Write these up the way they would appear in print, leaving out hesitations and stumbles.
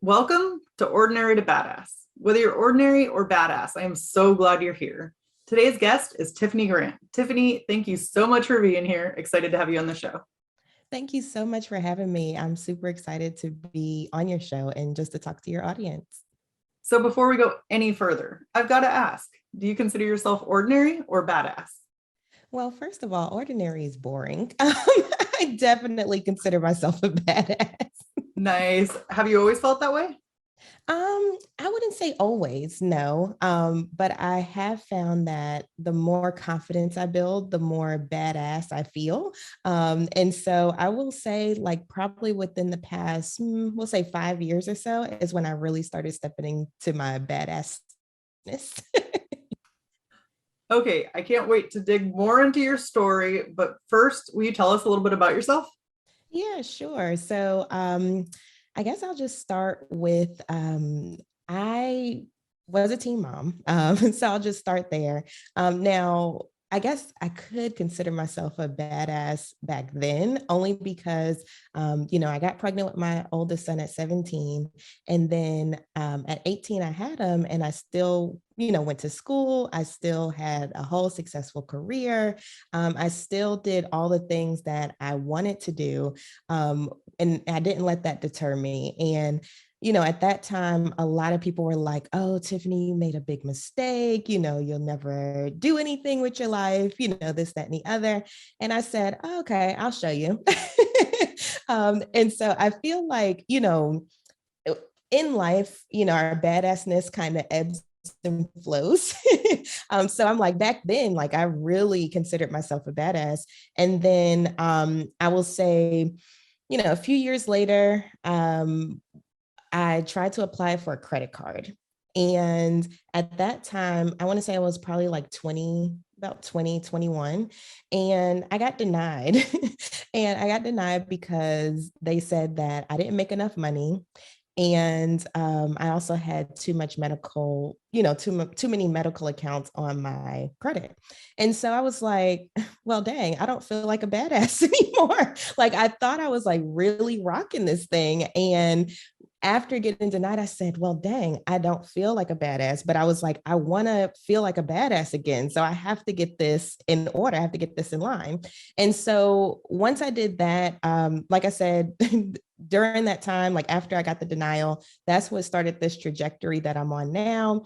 Welcome to Ordinary to Badass. Whether you're ordinary or badass, I am so glad you're here. Today's guest is Tiffany Grant. Tiffany, thank you so much for being here. Excited to have you on the show. Thank you so much for having me. I'm super excited to be on your show and just to talk to your audience. So before we go any further, I've got to ask, do you consider yourself ordinary or badass? Well, first of all, ordinary is boring. I definitely consider myself a badass. Nice. Have you always felt that way? I wouldn't say always, no. But I have found that the more confidence I build, the more badass I feel. And so I will say, like, probably within the past, we'll say 5 years or so, is when I really started stepping into my badassness. Okay, I can't wait to dig more into your story. But first, will you tell us a little bit about yourself? Yeah, sure. So I guess I'll just start with I was a teen mom. So I'll just start there. Now, I guess I could consider myself a badass back then, only because, I got pregnant with my oldest son at 17. And then at 18, I had him and I still, went to school. I still had a whole successful career. I still did all the things that I wanted to do. And I didn't let that deter me. And at that time, a lot of people were like, oh, Tiffany, you made a big mistake. You'll never do anything with your life, this, that, and the other. And I said, oh, okay, I'll show you. And so I feel like, in life, our badassness kind of ebbs and flows. So I'm like, back then, like I really considered myself a badass. And then I will say, a few years later, I tried to apply for a credit card. And at that time, I want to say I was probably like 20, about 20, 21, and I got denied. And I got denied because they said that I didn't make enough money. And I also had too much medical, too many medical accounts on my credit. And so I was like, well, dang, I don't feel like a badass anymore. Like I thought I was like really rocking this thing. And after getting denied, I said, well, dang, I don't feel like a badass, but I was like, I want to feel like a badass again. So I have to get this in order. I have to get this in line. And so once I did that, like I said, during that time, like after I got the denial, that's what started this trajectory that I'm on now.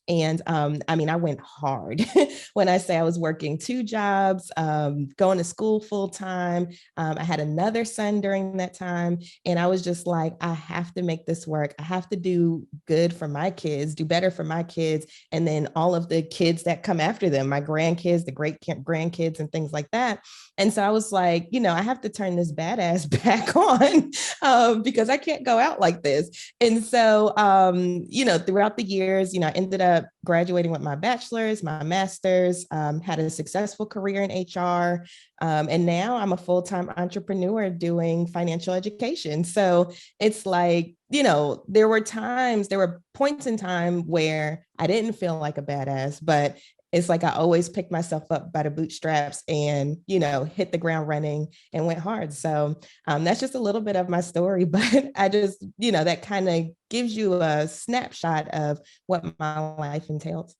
And I went hard when I say I was working 2 jobs, going to school full time. I had another son during that time. And I was just like, I have to make this work. I have to do good for my kids, do better for my kids. And then all of the kids that come after them, my grandkids, the great grandkids, and things like that. And so I was like, I have to turn this badass back on because I can't go out like this. And so, throughout the years, I ended up graduating with my bachelor's, my master's, had a successful career in HR. And now I'm a full-time entrepreneur doing financial education. So it's like, there were points in time where I didn't feel like a badass, but it's like I always picked myself up by the bootstraps and, hit the ground running and went hard. So that's just a little bit of my story, but I just, that kind of gives you a snapshot of what my life entails.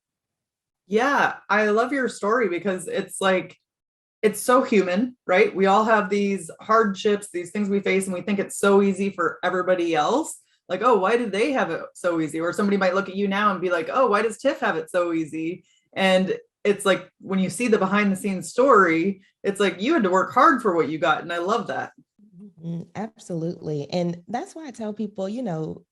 Yeah, I love your story because it's like, it's so human, right? We all have these hardships, these things we face, and we think it's so easy for everybody else. Like, oh, why did they have it so easy? Or somebody might look at you now and be like, oh, why does Tiff have it so easy? And it's like when you see the behind the scenes story, it's like you had to work hard for what you got. And I love that. Absolutely. And that's why I tell people,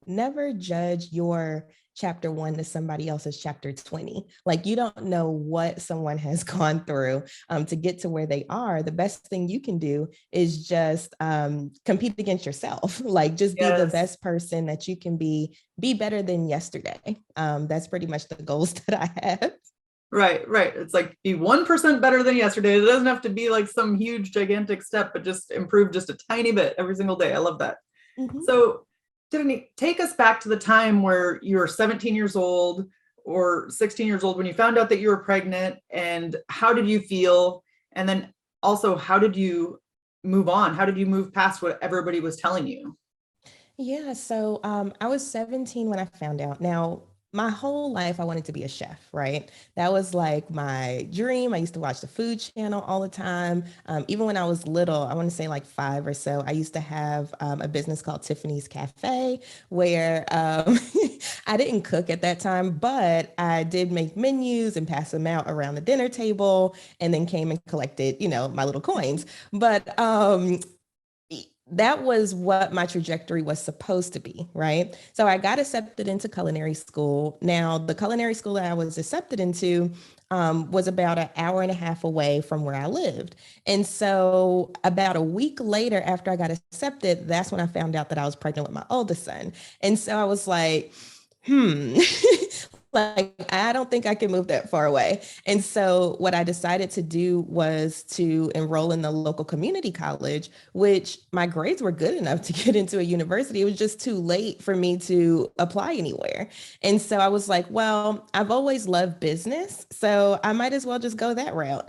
never judge your chapter 1 to somebody else's chapter 20. Like you don't know what someone has gone through to get to where they are. The best thing you can do is just compete against yourself. Like just be the Yes. best person that you can be better than yesterday. That's pretty much the goals that I have. Right, right. It's like be 1% better than yesterday. It doesn't have to be like some huge, gigantic step, but just improve just a tiny bit every single day. I love that. Mhm. So, Tiffany, take us back to the time where you were 17 years old or 16 years old when you found out that you were pregnant, and how did you feel? And then also, how did you move on? How did you move past what everybody was telling you? Yeah, so I was 17 when I found out. Now, my whole life, I wanted to be a chef, right? That was like my dream. I used to watch the Food Channel all the time. Even when I was little, I want to say like five or so, I used to have a business called Tiffany's Cafe where I didn't cook at that time, but I did make menus and pass them out around the dinner table and then came and collected, my little coins. But that was what my trajectory was supposed to be, right? So I got accepted into culinary school. Now, the culinary school that I was accepted into was about an hour and a half away from where I lived. And so, about a week later, after I got accepted, that's when I found out that I was pregnant with my oldest son. And so I was like, hmm, like I don't think I can move that far away. And so what I decided to do was to enroll in the local community college, which my grades were good enough to get into a university. It was just too late for me to apply anywhere. And so I was like, well, I've always loved business, so I might as well just go that route.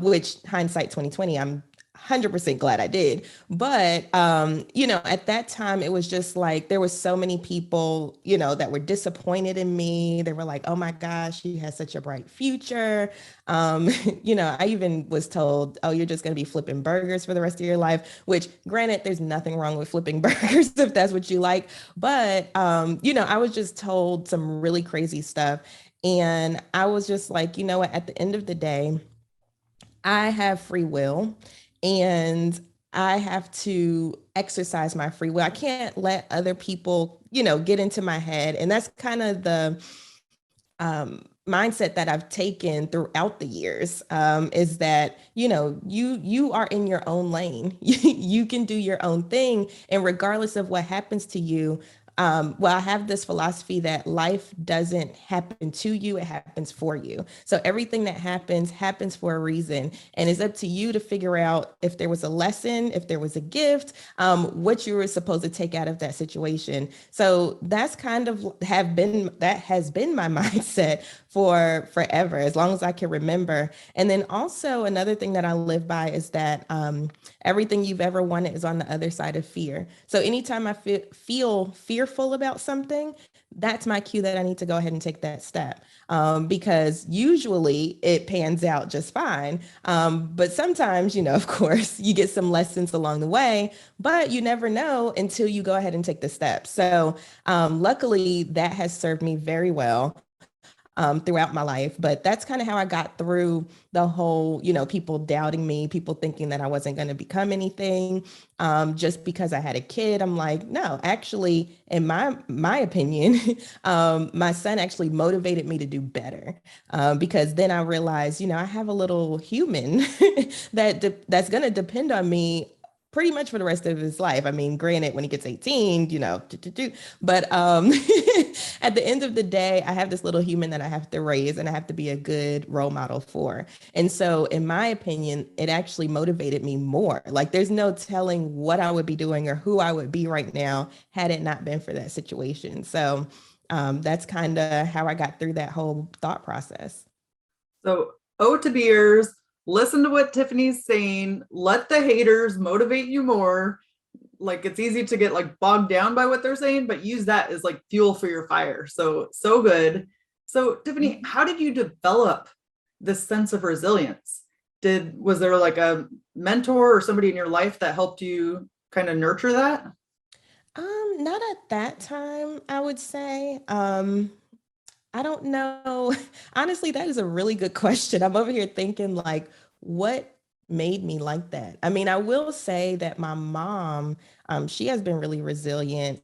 Which hindsight 2020, I'm 100% glad I did. But at that time it was just like there was so many people, that were disappointed in me. They were like, "Oh my gosh, she has such a bright future." Um, I even was told, "Oh, you're just going to be flipping burgers for the rest of your life," which granted, there's nothing wrong with flipping burgers if that's what you like. But I was just told some really crazy stuff. And I was just like, you know what, at the end of the day, I have free will and I have to exercise my free will. I can't let other people, get into my head. And that's kind of the mindset that I've taken throughout the years, is that you are in your own lane. You can do your own thing, and regardless of what happens to you. Well, I have this philosophy that life doesn't happen to you, it happens for you. So everything that happens for a reason. And it's up to you to figure out if there was a lesson, if there was a gift, what you were supposed to take out of that situation. So that's kind of that has been my mindset for forever, as long as I can remember. And then also another thing that I live by is that everything you've ever wanted is on the other side of fear. So anytime I feel fearful about something, that's my cue that I need to go ahead and take that step, because usually it pans out just fine. But sometimes, of course, you get some lessons along the way, but you never know until you go ahead and take the step. So luckily, that has served me very well throughout my life. But that's kind of how I got through the whole, people doubting me, people thinking that I wasn't going to become anything. Just because I had a kid, I'm like, no, actually, in my opinion, my son actually motivated me to do better, because then I realized, I have a little human that's going to depend on me pretty much for the rest of his life. I mean, granted, when he gets 18, but at the end of the day, I have this little human that I have to raise and I have to be a good role model for. And so, in my opinion, it actually motivated me more. Like, there's no telling what I would be doing or who I would be right now had it not been for that situation. So, that's kind of how I got through that whole thought process. So, O to beers, listen to what Tiffany's saying, let the haters motivate you more. Like, it's easy to get like bogged down by what they're saying, but use that as like fuel for your fire. So good. So, Tiffany, how did you develop this sense of resilience? Was there like a mentor or somebody in your life that helped you kind of nurture that? Not at that time, I would say. I don't know. Honestly, that is a really good question. I'm over here thinking like, what made me like that? I mean, I will say that my mom, she has been really resilient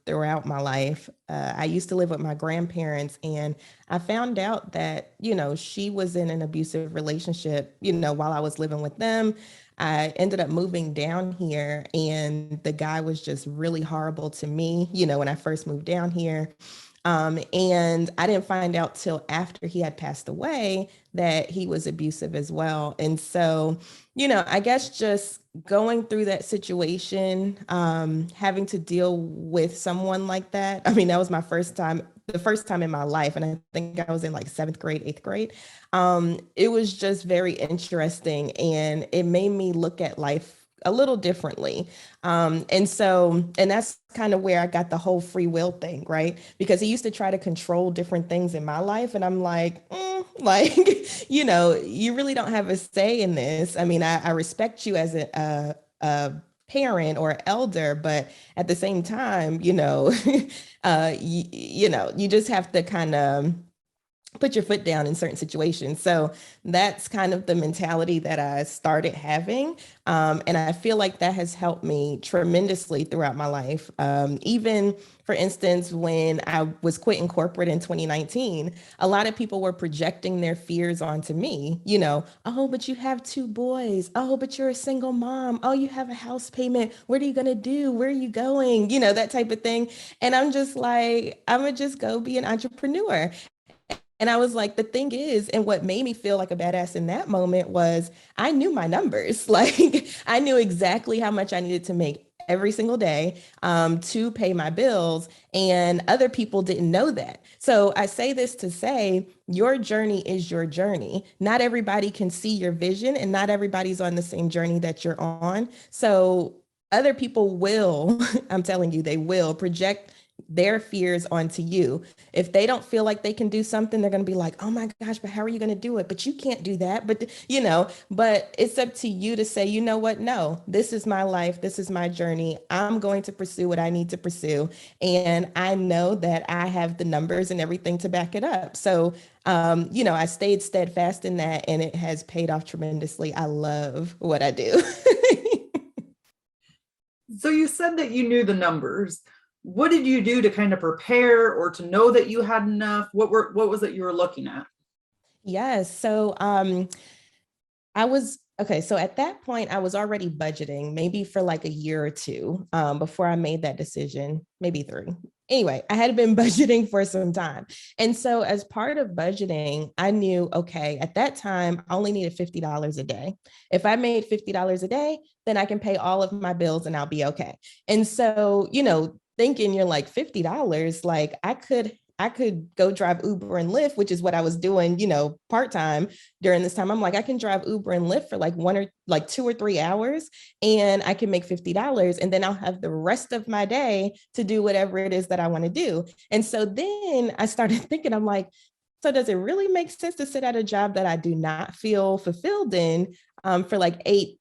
throughout my life. I used to live with my grandparents, and I found out that, she was in an abusive relationship, while I was living with them. I ended up moving down here, and the guy was just really horrible to me, when I first moved down here. And I didn't find out till after he had passed away that he was abusive as well. And so, I guess just going through that situation, having to deal with someone like that. I mean, that was the first time in my life. And I think I was in like seventh grade, eighth grade. It was just very interesting. And it made me look at life a little differently. And that's kind of where I got the whole free will thing, right? Because he used to try to control different things in my life. And I'm like, like, you really don't have a say in this. I mean, I respect you as a parent or elder, but at the same time, you just have to kind of put your foot down in certain situations. So that's kind of the mentality that I started having. And I feel like that has helped me tremendously throughout my life. Even, for instance, when I was quitting corporate in 2019, a lot of people were projecting their fears onto me. Oh, but you have two boys. Oh, but you're a single mom. Oh, you have a house payment. What are you going to do? Where are you going? That type of thing. And I'm just like, I'm going to just go be an entrepreneur. And I was like, the thing is, and what made me feel like a badass in that moment was I knew my numbers. Like I knew exactly how much I needed to make every single day to pay my bills. And other people didn't know that. So I say this to say, your journey is your journey. Not everybody can see your vision and not everybody's on the same journey that you're on. So other people will, I'm telling you, they will project their fears onto you. If they don't feel like they can do something, they're going to be like, oh my gosh, but how are you going to do it? But you can't do that. But it's up to you to say, you know what? No, this is my life. This is my journey. I'm going to pursue what I need to pursue. And I know that I have the numbers and everything to back it up. So, I stayed steadfast in that and it has paid off tremendously. I love what I do. So you said that you knew the numbers. What did you do to kind of prepare or to know that you had enough? What was it you were looking at? Yes. So I was okay. So at that point, I was already budgeting maybe for like a year or two before I made that decision, maybe three. Anyway, I had been budgeting for some time. And so, as part of budgeting, I knew, okay, at that time, I only needed $50 a day. If I made $50 a day, then I can pay all of my bills and I'll be okay. And so, thinking you're like $50, like I could go drive Uber and Lyft, which is what I was doing, part-time during this time. I'm like, I can drive Uber and Lyft for like 2 or 3 hours and I can make $50 and then I'll have the rest of my day to do whatever it is that I want to do. And so then I started thinking, I'm like, so does it really make sense to sit at a job that I do not feel fulfilled in for like 8+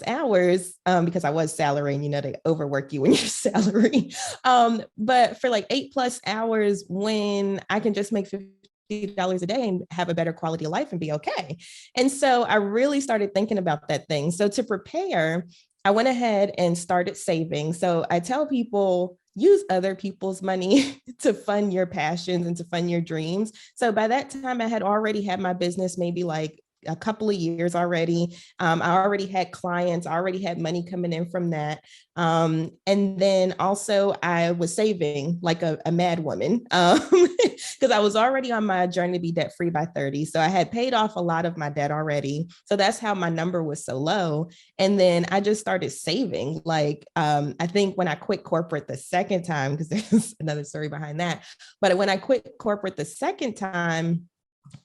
hours because I was salary and they overwork you when you're salary. But for like 8+ hours when I can just make $50 a day and have a better quality of life and be okay. And so I really started thinking about that thing. So to prepare, I went ahead and started saving. So I tell people, use other people's money to fund your passions and to fund your dreams. So by that time, I had already had my business maybe like a couple of years already. I already had clients, I already had money coming in from that. And then also I was saving like a mad woman because I was already on my journey to be debt free by 30. So I had paid off a lot of my debt already. So that's how my number was so low. And then I just started saving. Like I think when I quit corporate the second time, because there's another story behind that, but when I quit corporate the second time,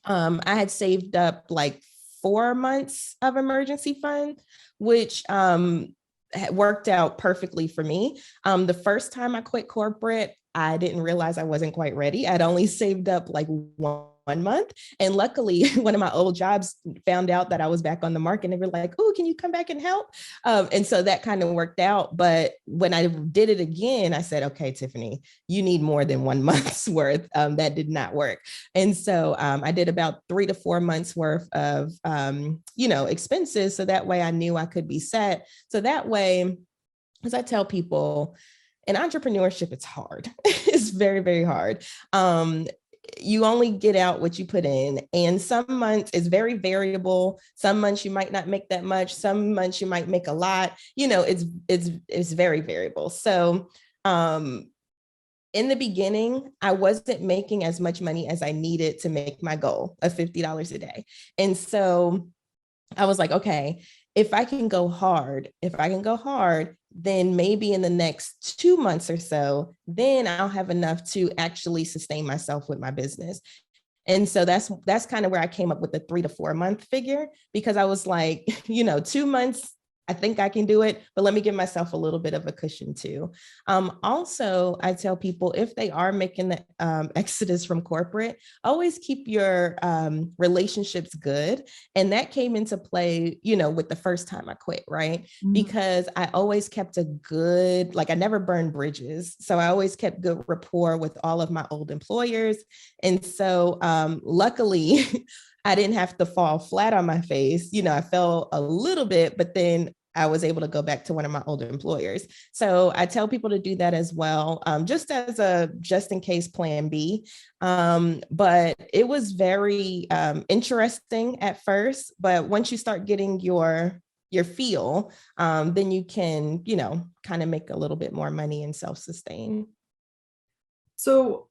I had saved up like 4 months of emergency fund, which worked out perfectly for me. The first time I quit corporate, I didn't realize I wasn't quite ready. I'd only saved up like 1 month. And luckily, one of my old jobs found out that I was back on the market and they were like, oh, can you come back and help? And so that kind of worked out. But when I did it again, I said, okay, Tiffany, you need more than 1 month's worth. That did not work. And so I did about 3 to 4 months worth of, expenses. So that way I knew I could be set. So that way, as I tell people, in entrepreneurship, it's hard. It's very, very hard. You only get out what you put in. And some months is very variable. Some months you might not make that much. Some months you might make a lot. It's very variable. So in the beginning, I wasn't making as much money as I needed to make my goal of $50 a day. And so I was like, okay, if I can go hard, then maybe in the next 2 months or so, then I'll have enough to actually sustain myself with my business. And so that's kind of where I came up with the 3 to 4 month figure, because I was like, 2 months I think I can do it, but let me give myself a little bit of a cushion too. Also, I tell people if they are making the exodus from corporate, always keep your relationships good. And that came into play, with the first time I quit, right? Because I always kept a good, like I never burned bridges. So I always kept good rapport with all of my old employers. And so luckily, I didn't have to fall flat on my face. I fell a little bit, but then I was able to go back to one of my older employers. So I tell people to do that as well, just as a just in case plan B. But it was very interesting at first. But once you start getting your feel, then you can, kind of make a little bit more money and self-sustain. So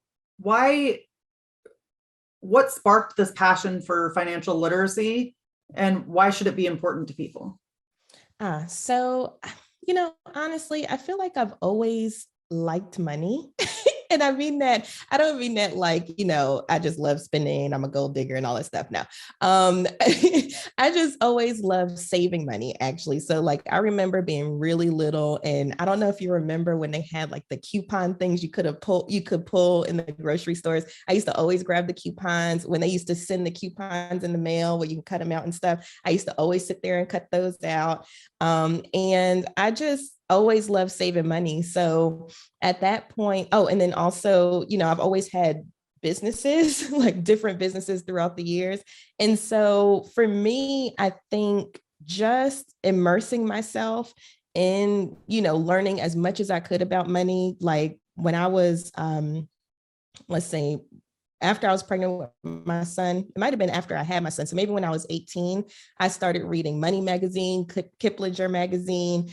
what sparked this passion for financial literacy, and why should it be important to people? So, honestly, I feel like I've always liked money. And I don't mean that like, I just love spending, I'm a gold digger and all that stuff. No. I just always love saving money, actually. So like I remember being really little, and I don't know if you remember when they had like the coupon things you could pull in the grocery stores. I used to always grab the coupons when they used to send the coupons in the mail where you can cut them out and stuff. I used to always sit there and cut those out. And I just always loved saving money. So at that point, and then also, I've always had businesses, like different businesses throughout the years. And so for me, I think just immersing myself in, learning as much as I could about money. Like when I was, let's say, after I was pregnant with my son, it might have been after I had my son. So maybe when I was 18, I started reading Money Magazine, Kiplinger Magazine,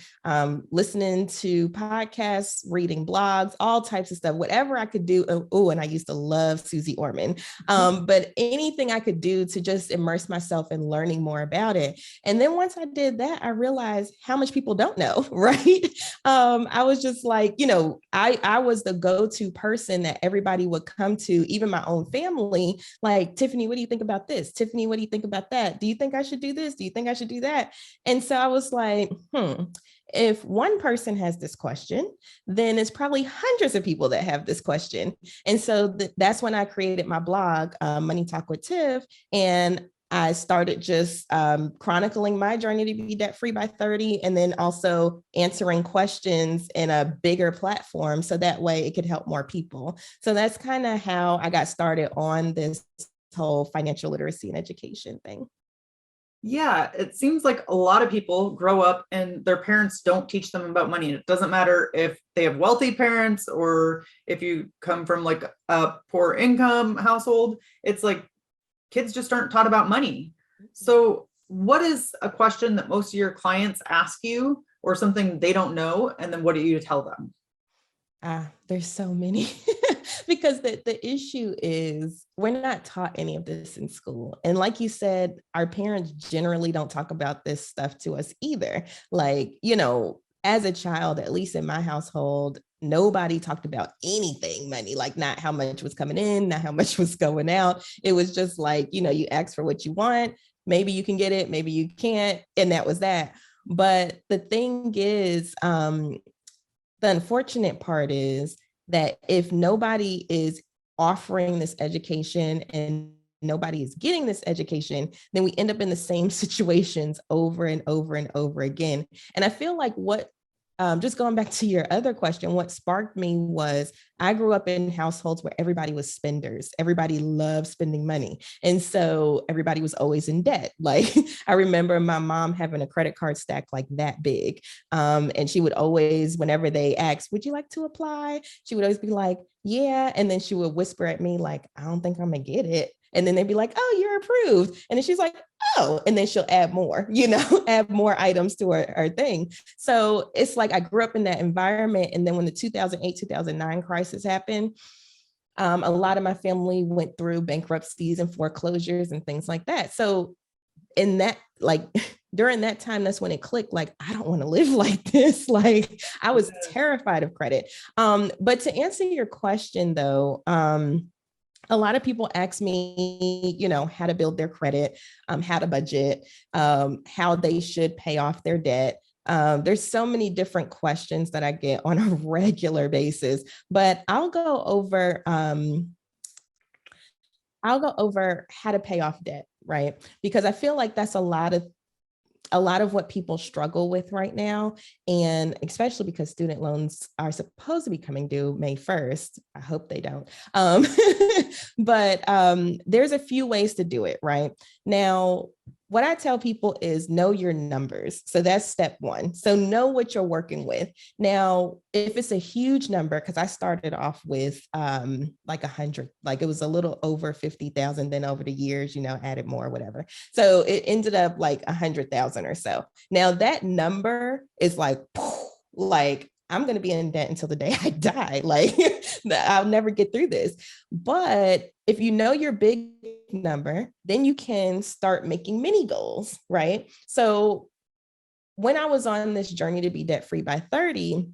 listening to podcasts, reading blogs, all types of stuff, whatever I could do. Oh, and I used to love Susie Orman. But anything I could do to just immerse myself in learning more about it. And then once I did that, I realized how much people don't know, right? I was just like, I was the go-to person that everybody would come to, even my own family, like, Tiffany, what do you think about this? Tiffany, what do you think about that? Do you think I should do this? Do you think I should do that? And so I was like, if one person has this question, then it's probably hundreds of people that have this question. And so that's when I created my blog, Money Talk with Tiff. And I started just chronicling my journey to be debt free by 30, and then also answering questions in a bigger platform. So that way it could help more people. So that's kind of how I got started on this whole financial literacy and education thing. Yeah, it seems like a lot of people grow up and their parents don't teach them about money. It doesn't matter if they have wealthy parents or if you come from like a poor income household. It's like kids just aren't taught about money. So what is a question that most of your clients ask you, or something they don't know? And then what do you tell them? There's so many. Because the issue is we're not taught any of this in school. And like you said, our parents generally don't talk about this stuff to us either. Like, as a child, at least in my household, nobody talked about anything money, like not how much was coming in, not how much was going out. It was just like, you ask for what you want. Maybe you can get it, maybe you can't. And that was that. But the thing is, the unfortunate part is that if nobody is offering this education and nobody is getting this education, then we end up in the same situations over and over and over again. And I feel like just going back to your other question, what sparked me was I grew up in households where everybody was spenders. Everybody loved spending money. And so everybody was always in debt. Like I remember my mom having a credit card stack like that big. And she would always, whenever they asked, would you like to apply? She would always be like, yeah. And then she would whisper at me like, I don't think I'm gonna get it. And then they'd be like, oh, you're approved. And then she's like, oh, and then she'll add more, add more items to her thing. So it's like I grew up in that environment. And then when the 2008, 2009 crisis happened, a lot of my family went through bankruptcies and foreclosures and things like that. So in that, like during that time, that's when it clicked, like, I don't want to live like this. Like I was terrified of credit. But to answer your question though, a lot of people ask me, how to build their credit, how to budget, how they should pay off their debt. There's so many different questions that I get on a regular basis, but I'll go over how to pay off debt, right? Because I feel like that's a lot of what people struggle with right now. And especially because student loans are supposed to be coming due May 1st. I hope they don't. But there's a few ways to do it, right? Now, what I tell people is know your numbers. So that's step one. So know what you're working with. Now, if it's a huge number, because I started off with like 100, like it was a little over 50,000, then over the years, added more, whatever. So it ended up like 100,000 or so. Now that number is like I'm going to be in debt until the day I die. Like I'll never get through this. But if you know your big number, then you can start making mini goals, right? So when I was on this journey to be debt free by 30,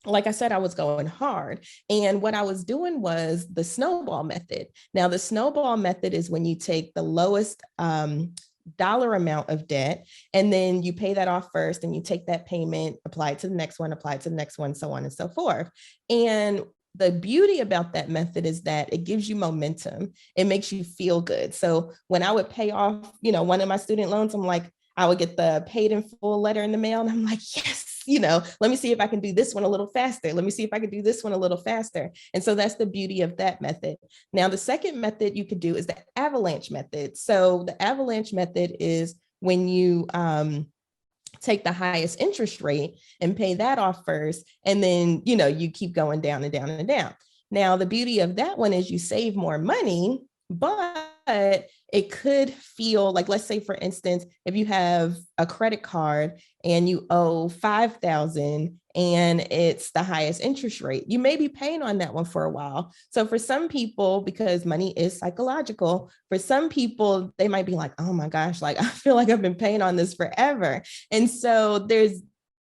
like I said, I was going hard. And what I was doing was the snowball method. Now, the snowball method is when you take the lowest dollar amount of debt, and then you pay that off first, and you take that payment, apply it to the next one, apply it to the next one, so on and so forth. And the beauty about that method is that it gives you momentum. It makes you feel good. So when I would pay off, one of my student loans, I would get the paid in full letter in the mail, and I'm like, yes, let me see if I can do this one a little faster. Let me see if I can do this one a little faster. And so that's the beauty of that method. Now, the second method you could do is the avalanche method. So the avalanche method is when you take the highest interest rate and pay that off first. And then, you keep going down and down and down. Now, the beauty of that one is you save more money, but it could feel like, let's say, for instance, if you have a credit card and you owe 5,000 and it's the highest interest rate, you may be paying on that one for a while. So for some people, because money is psychological, for some people, they might be like, oh my gosh, like I feel like I've been paying on this forever. And so there's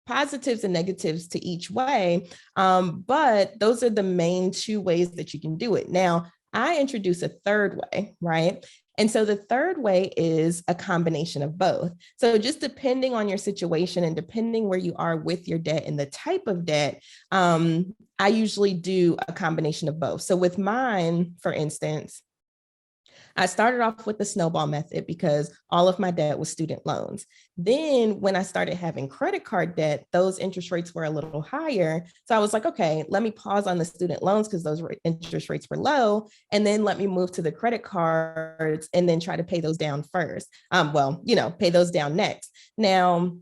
positives and negatives to each way. But those are the main two ways that you can do it. Now, I introduce a third way, right? And so the third way is a combination of both. So just depending on your situation and depending where you are with your debt and the type of debt, I usually do a combination of both. So with mine, for instance, I started off with the snowball method because all of my debt was student loans. Then when I started having credit card debt, those interest rates were a little higher. So I was like, okay, let me pause on the student loans because those interest rates were low. And then let me move to the credit cards and then try to pay those down first. Pay those down next. Now,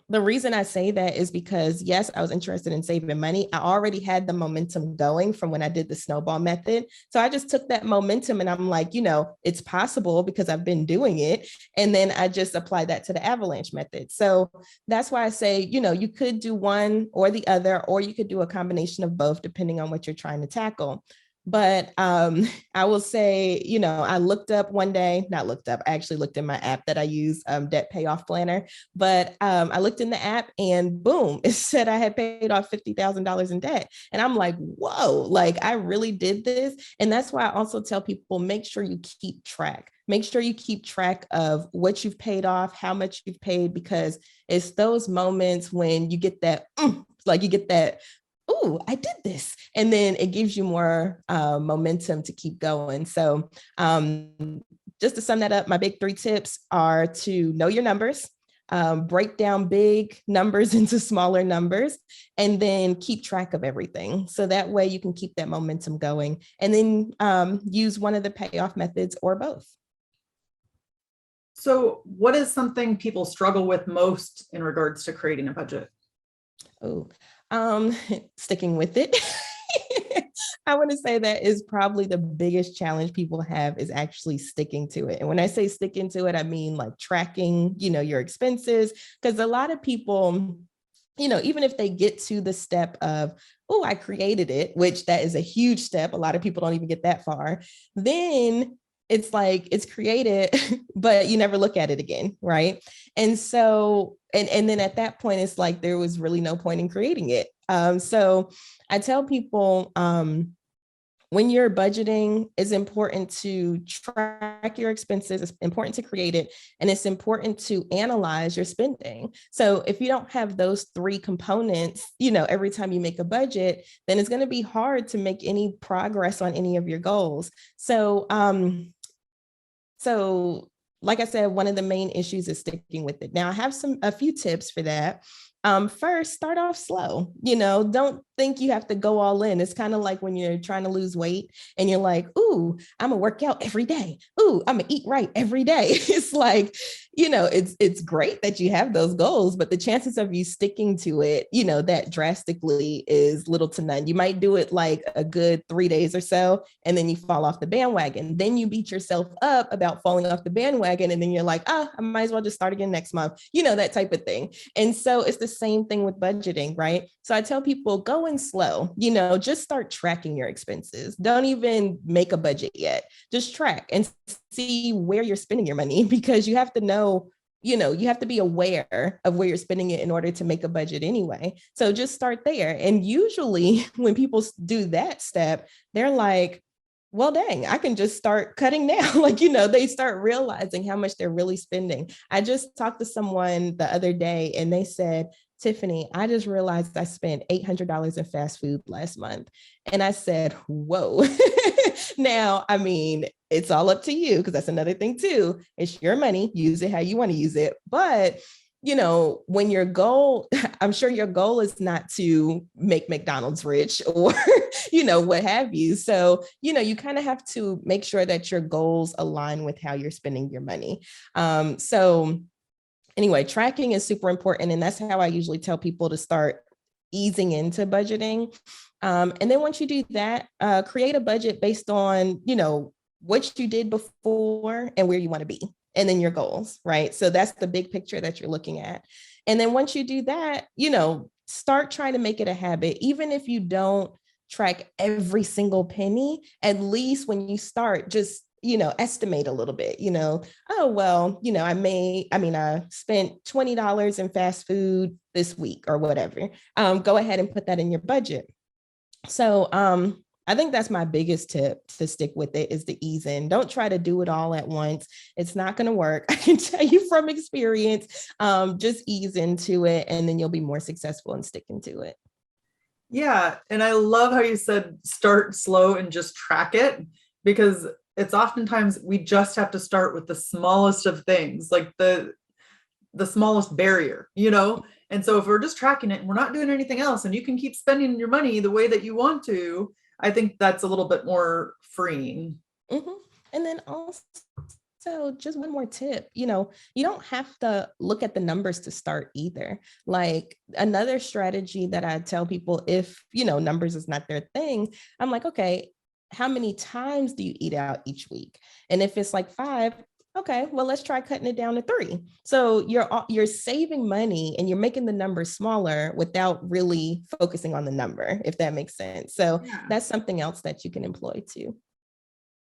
the reason I say that is because, yes, I was interested in saving money. I already had the momentum going from when I did the snowball method. So I just took that momentum and I'm like, it's possible because I've been doing it. And then I just applied that to the avalanche method. So that's why I say, you could do one or the other, or you could do a combination of both, depending on what you're trying to tackle. But I will say, I looked up one day, not looked up, I actually looked in my app that I use, Debt Payoff Planner. But I looked in the app and boom, it said I had paid off $50,000 in debt. And I'm like, whoa, like I really did this. And that's why I also tell people, make sure you keep track. Make sure you keep track of what you've paid off, how much you've paid, because it's those moments when you get that, oh, I did this. And then it gives you more momentum to keep going. So just to sum that up, my big 3 tips are to know your numbers, break down big numbers into smaller numbers, and then keep track of everything. So that way you can keep that momentum going, and then use one of the payoff methods or both. So what is something people struggle with most in regards to creating a budget? Oh, sticking with it. I want to say that is probably the biggest challenge people have, is actually sticking to it. And when I say sticking to it, I mean like tracking, your expenses, because a lot of people, even if they get to the step of, oh, I created it, which that is a huge step. A lot of people don't even get that far. Then it's like it's created, but you never look at it again, right? And so, and then at that point, it's like there was really no point in creating it. So I tell people, when you're budgeting, it's important to track your expenses. It's important to create it, and it's important to analyze your spending. So if you don't have those three components, every time you make a budget, then it's going to be hard to make any progress on any of your goals. So like I said, one of the main issues is sticking with it. Now I have a few tips for that. First, start off slow. Don't think you have to go all in. It's kind of like when you're trying to lose weight and you're like, ooh, I'm gonna work out every day. Ooh, I'm gonna eat right every day. It's like, it's great that you have those goals, but the chances of you sticking to it, that drastically is little to none. You might do it like a good 3 days or so, and then you fall off the bandwagon. Then you beat yourself up about falling off the bandwagon, and then you're like, I might as well just start again next month, that type of thing. And so it's the same thing with budgeting, right? So I tell people, go in slow, just start tracking your expenses. Don't even make a budget yet. Just track and see where you're spending your money, because you have to know, you have to be aware of where you're spending it in order to make a budget anyway. So just start there. And usually when people do that step, they're like, well, dang, I can just start cutting down. They start realizing how much they're really spending. I just talked to someone the other day and they said, Tiffany, I just realized I spent $800 in fast food last month. And I said, whoa. Now, I mean, it's all up to you, because that's another thing too. It's your money, use it how you want to use it. But when your goal, I'm sure your goal is not to make McDonald's rich or, what have you. So, you kind of have to make sure that your goals align with how you're spending your money. So anyway, tracking is super important. And that's how I usually tell people to start easing into budgeting. And then once you do that, create a budget based on, what you did before and where you want to be, and then your goals, right? So that's the big picture that you're looking at. And then once you do that, start trying to make it a habit. Even if you don't track every single penny, at least when you start, just estimate a little bit, oh, well, I spent $20 in fast food this week or whatever. Go ahead and put that in your budget. So I think that's my biggest tip to stick with it, is to ease in. Don't try to do it all at once. It's not going to work. I can tell you from experience. Just ease into it, and then you'll be more successful in sticking to it. Yeah. And I love how you said start slow and just track it, because it's oftentimes we just have to start with the smallest of things, like the smallest barrier, And so if we're just tracking it and we're not doing anything else, and you can keep spending your money the way that you want to, I think that's a little bit more freeing. Mm-hmm. And then also, just one more tip, you don't have to look at the numbers to start either. Like, another strategy that I tell people, if, numbers is not their thing, I'm like, okay, how many times do you eat out each week? And if it's like 5, okay, well, let's try cutting it down to 3. So you're saving money and you're making the number smaller without really focusing on the number, if that makes sense. So Yeah. that's something else that you can employ too.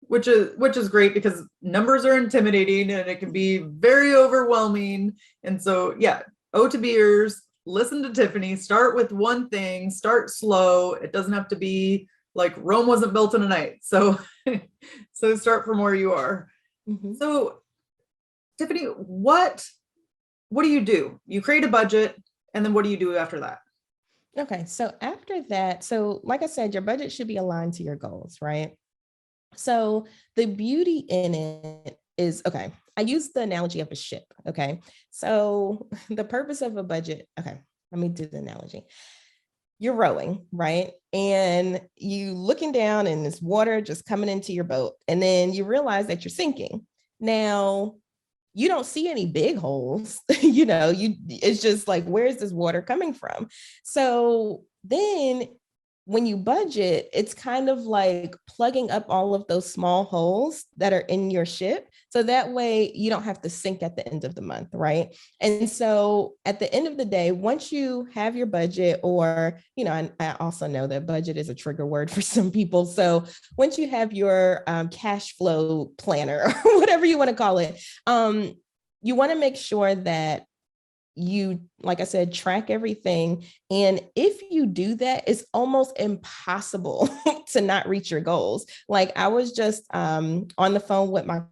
Which is great, because numbers are intimidating and it can be very overwhelming. And so, yeah, O to Bers, listen to Tiffany, start with one thing, start slow. It doesn't have to be like Rome wasn't built in a night. So, so start from where you are. Mm-hmm. So, Tiffany, what do you do? You create a budget, and then what do you do after that? Okay, so after that, so like I said, your budget should be aligned to your goals, right? So the beauty in it is, okay, I use the analogy of a ship. Okay, so the purpose of a budget, okay, let me do the analogy. You're rowing, right? And you looking down and there's water just coming into your boat. And then you realize that you're sinking. Now, you don't see any big holes, it's just like, where's this water coming from? So then when you budget, it's kind of like plugging up all of those small holes that are in your ship. So that way you don't have to sink at the end of the month, right? And so at the end of the day, once you have your budget, or, I also know that budget is a trigger word for some people. So once you have your cash flow planner, or whatever you want to call it, you want to make sure that you, like I said, track everything. And if you do that, it's almost impossible to not reach your goals. Like I was just on the phone with my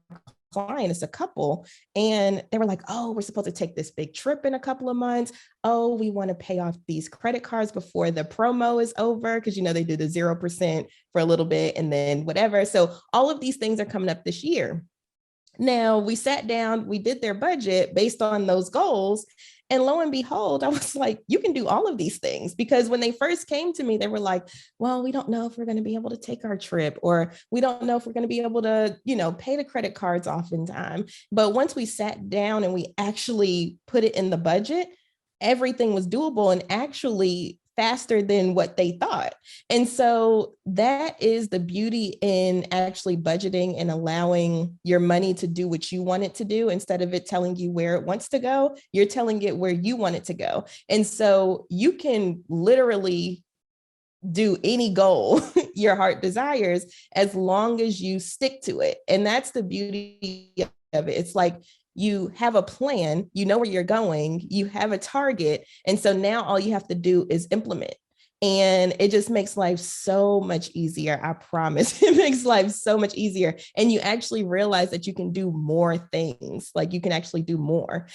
client, it's a couple, and they were like, oh, we're supposed to take this big trip in a couple of months. Oh, we want to pay off these credit cards before the promo is over, because they do the 0% for a little bit and then whatever. So all of these things are coming up this year. Now we sat down, we did their budget based on those goals. And lo and behold, I was like, you can do all of these things. Because when they first came to me, they were like, well, we don't know if we're going to be able to take our trip, or we don't know if we're going to be able to, pay the credit cards off in time. But once we sat down and we actually put it in the budget, everything was doable and actually faster than what they thought. And so that is the beauty in actually budgeting and allowing your money to do what you want it to do. Instead of it telling you where it wants to go, you're telling it where you want it to go. And so you can literally do any goal your heart desires as long as you stick to it. And that's the beauty of it. It's like you have a plan, you know where you're going, you have a target. And so now all you have to do is implement. And it just makes life so much easier. I promise. It makes life so much easier. And you actually realize that you can do more things. Like you can actually do more.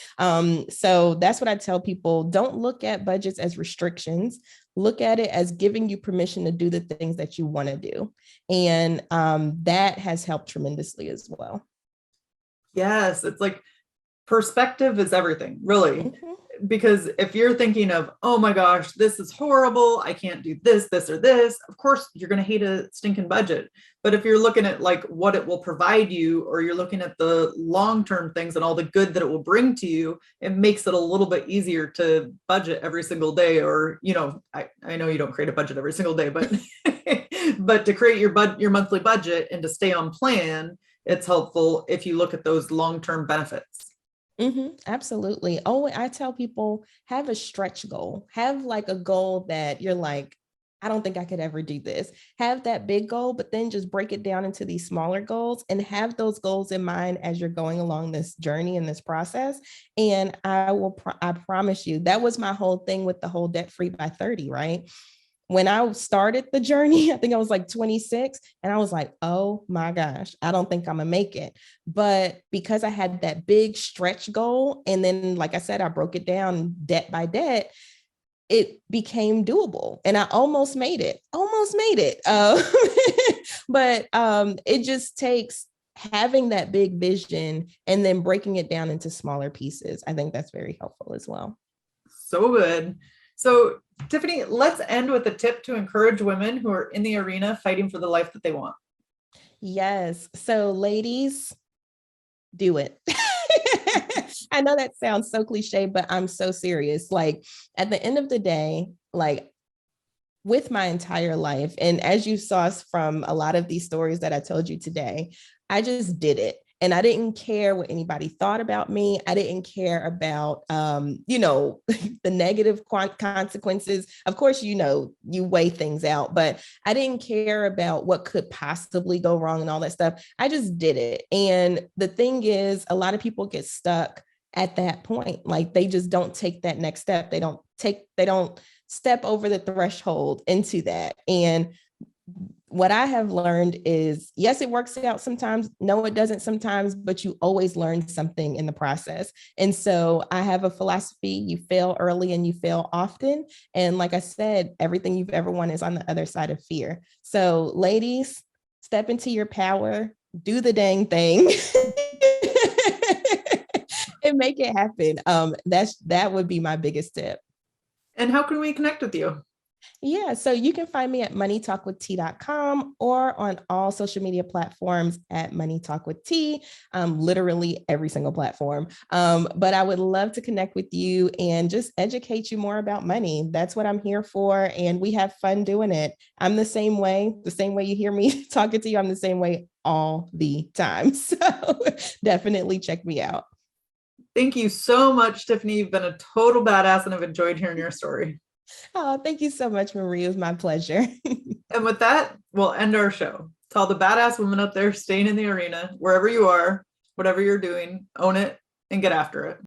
So that's what I tell people. Don't look at budgets as restrictions. Look at it as giving you permission to do the things that you want to do. And that has helped tremendously as well. Yes, it's like perspective is everything, really. Mm-hmm. Because if you're thinking of, oh my gosh, this is horrible, I can't do this, this, or this, of course, you're going to hate a stinking budget. But if you're looking at like what it will provide you, or you're looking at the long-term things and all the good that it will bring to you, it makes it a little bit easier to budget every single day. Or, I know you don't create a budget every single day, but but to create your monthly budget and to stay on plan, it's helpful if you look at those long-term benefits. Mm-hmm, absolutely. Oh, I tell people, have a stretch goal. Have like a goal that you're like, I don't think I could ever do this. Have that big goal, but then just break it down into these smaller goals and have those goals in mind as you're going along this journey and this process. And I promise you, that was my whole thing with the whole debt free by 30, right? When I started the journey, I think I was like 26, and I was like, oh my gosh, I don't think I'm gonna make it. But because I had that big stretch goal, and then, like I said, I broke it down debt by debt, it became doable, and I almost made it. But it just takes having that big vision and then breaking it down into smaller pieces. I think that's very helpful as well. So good. So, Tiffany, let's end with a tip to encourage women who are in the arena fighting for the life that they want. Yes. So, ladies, do it. I know that sounds so cliche, but I'm so serious. Like at the end of the day, like with my entire life, and as you saw from a lot of these stories that I told you today, I just did it. And I didn't care what anybody thought about me. I didn't care about, the negative consequences. Of course, you weigh things out, but I didn't care about what could possibly go wrong and all that stuff. I just did it. And the thing is, a lot of people get stuck at that point. Like they just don't take that next step. They don't step over the threshold into that. And what I have learned is, yes, it works out sometimes. No, it doesn't sometimes, but you always learn something in the process. And so I have a philosophy: you fail early and you fail often. And like I said, everything you've ever wanted is on the other side of fear. So ladies, step into your power, do the dang thing. And make it happen. That would be my biggest tip. And how can we connect with you? Yeah, so you can find me at moneytalkwitht.com or on all social media platforms at Money Talk with T, literally every single platform. But I would love to connect with you and just educate you more about money. That's what I'm here for. And we have fun doing it. I'm the same way you hear me talking to you, I'm the same way all the time. So definitely check me out. Thank you so much, Tiffany. You've been a total badass, and I've enjoyed hearing your story. Oh, thank you so much, Marie. It was my pleasure. And with that, we'll end our show. To all the badass women up there staying in the arena, wherever you are, whatever you're doing, own it and get after it.